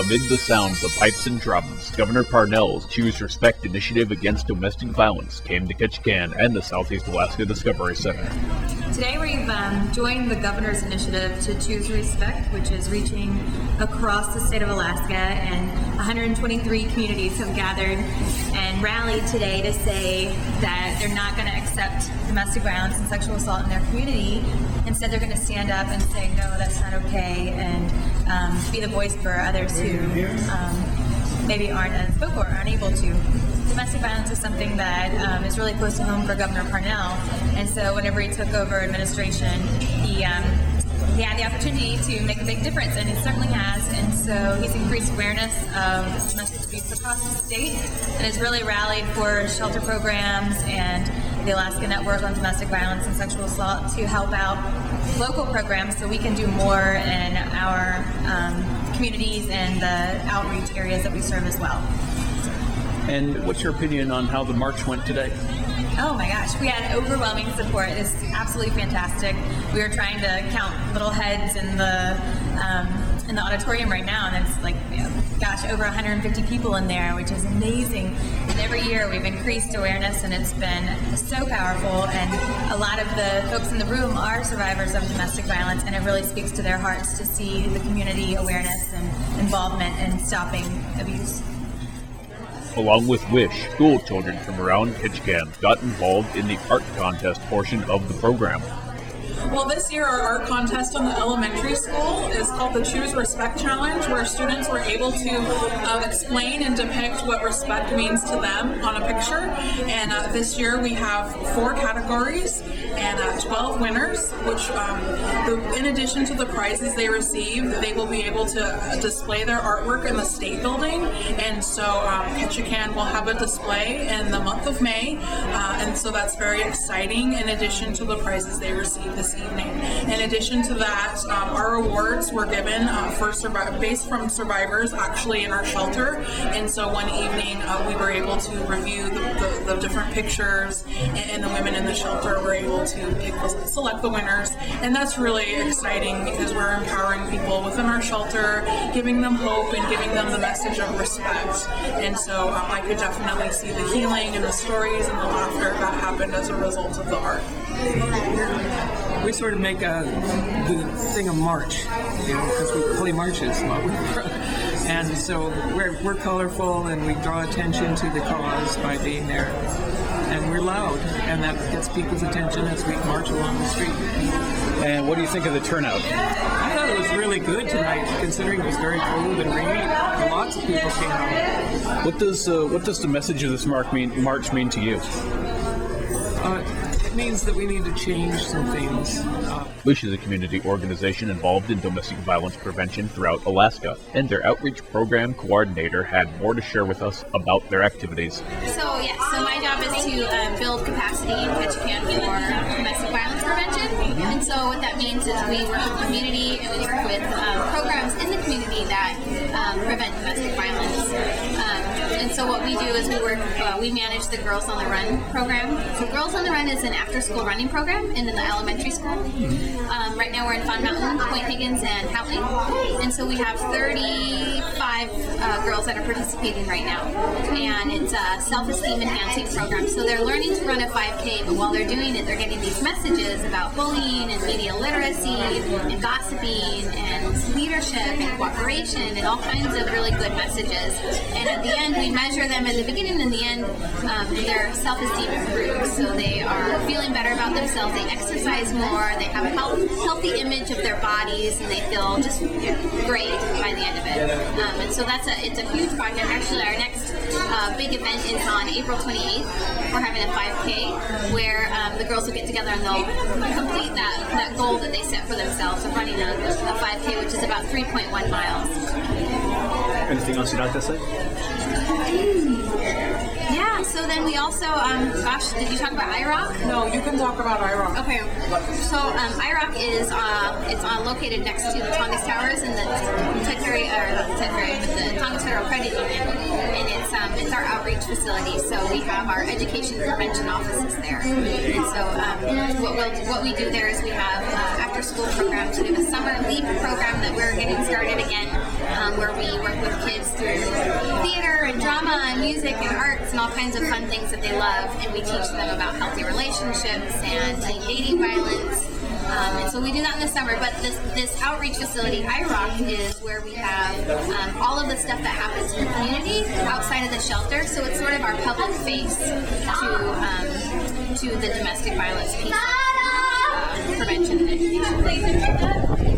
Amid the sounds of pipes and drums, Governor Parnell's Choose Respect initiative against domestic violence came to Ketchikan and the Southeast Alaska Discovery Center. Today we've joined the Governor's initiative to Choose Respect, which is reaching across the state of Alaska, and 123 communities have gathered and rallied today to say that they're not going to accept domestic violence and sexual assault in their community. Instead, they're going to stand up and say, no, that's not okay, and be the voice for others who maybe aren't as vocal or aren't able to. Domestic violence is something that is really close to home for Governor Parnell, and so whenever he took over administration, he had the opportunity to make a big difference, and he certainly has. And so he's increased awareness of domestic abuse across the state, and has really rallied for shelter programs and the Alaska Network on Domestic Violence and Sexual Assault to help out local programs so we can do more in our communities and the outreach areas that we serve as well. And what's your opinion on how the march went today? Oh my gosh, we had overwhelming support. It's absolutely fantastic. We were trying to count little heads in the auditorium right now, and it's like, over 150 people in there, which is amazing. And every year we've increased awareness, and it's been so powerful. And a lot of the folks in the room are survivors of domestic violence, and it really speaks to their hearts to see the community awareness and involvement in stopping abuse. Along with WISH, school children from around Ketchikan got involved in the art contest portion of the program. Well, this year our art contest on the elementary school is called the Choose Respect Challenge, where students were able to explain and depict what respect means to them on a picture. And this year we have 4 categories and 12 winners, which in addition to the prizes they receive, they will be able to display their artwork in the state building. And so Ketchikan will have a display in the month of May, and so that's very exciting, in addition to the prizes they receive this evening. In addition to that, our awards were given based from survivors actually in our shelter, and so one evening we were able to review the different pictures, and the women in the shelter were able to select the winners, and that's really exciting because we're empowering people within our shelter, giving them hope and giving them the message of respect. And so I could definitely see the healing and the stories and the laughter that happened as a result of the art. We sort of make the thing a march, because we play marches while we and so we're colorful, and we draw attention to the cause by being there, and we're loud, and that gets people's attention as we march along the street. And what do you think of the turnout? I thought it was really good tonight, considering it was very cold and rainy. Lots of people came out. What does the message of this march mean to you? It means that we need to change some things. WISH is a community organization involved in domestic violence prevention throughout Alaska, and their outreach program coordinator had more to share with us about their activities. So my job is to build capacity in Ketchikan for domestic violence prevention. And so what that means is we work with the community, and we work with programs in the community that prevent domestic violence. And so what we do is we manage the Girls on the Run program. So Girls on the Run is an after-school running program in the elementary school. Right now we're in Fond Mountain, Point Higgins, and Houghton. And so we have 35 girls that are participating right now. And it's a self-esteem enhancing program. So they're learning to run a 5K, but while they're doing it, they're getting these messages about bullying and media literacy and gossiping and leadership and cooperation and all kinds of really good messages. And at the end, we measure them in the beginning and the end, their self-esteem improves. So they are feeling better about themselves, they exercise more, they have a healthy image of their bodies, and they feel just great by the end of it. And so it's a huge project. Actually, our next big event is on April 28th. We're having a 5K where the girls will get together and they'll complete that goal that they set for themselves of running a 5K, which is about 3.1 miles. Anything else you'd like to say? Yeah, so then we also, did you talk about IROC? No, you can talk about IROC. Okay, so IROC is located next to the Tongass Towers in the Tongass Federal Credit Union, and it's our outreach facility. So we have our education prevention offices there, and so what we do there is we have after after-school programs. We have a summer LEAP program that we're getting started again, where we work with kids through theater and drama and music and arts and all kinds of fun things that they love, and we teach them about healthy relationships and dating violence. And so we do that in the summer, but this outreach facility, IROC, is where we have all of the stuff that happens in the community outside of the shelter. So it's sort of our public face to the domestic violence piece of prevention and education.